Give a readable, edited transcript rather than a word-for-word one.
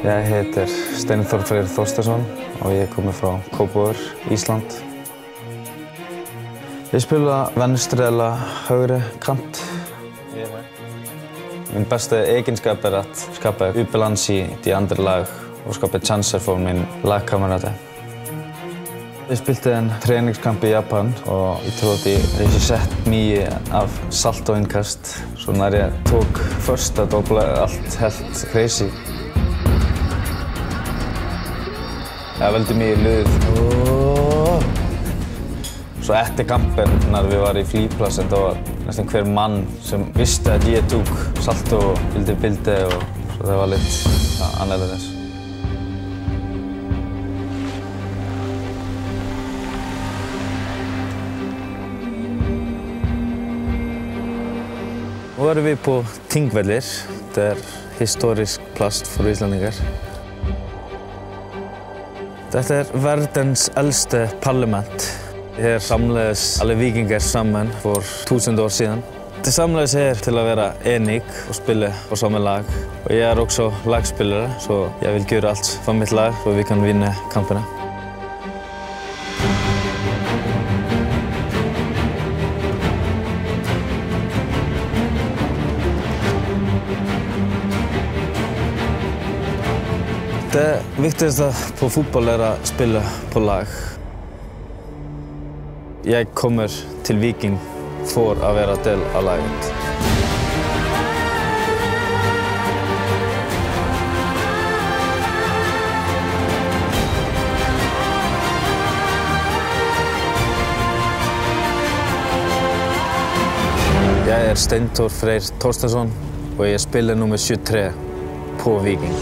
Jag heter Steinþór Freyr Þorsteinsson og ég kommer frá Kópavogur, Ísland. Ég spila venstre eller högre kant. Min bästa egenskap är att skapa balans i de andra lag och skapa chanser för min lagkamrater. Jag spelade en träningskamp i Japan och jag tror att jag har sett mycket av salt och inkast. Så när jag tog första då blev allt helt crazy. Jag väldigt mycket lyd. Så efter kampen när vi var i flygplatsen då var nästan hver man som visste att jag tog salt och ville bilda och så det var lite annorlunda. Nu är vi på Þingvellir. Det är historisk plats för islänningar. Detta är världens äldsta parlament. Här samlades alla vikingar samman för 1000 år sedan. De samlades här till att vara enig och spela på samma lag. Och jag är också lagspelare, så jag vill göra allt för mitt lag så vi kan vinna kamperna. Det viktigaste på fotboll är att spela på lag. Jag kommer till Viking för att vara del av laget. Jag är Steinþór Freyr Þorsteinsson och jag spelar nummer 23 på Viking.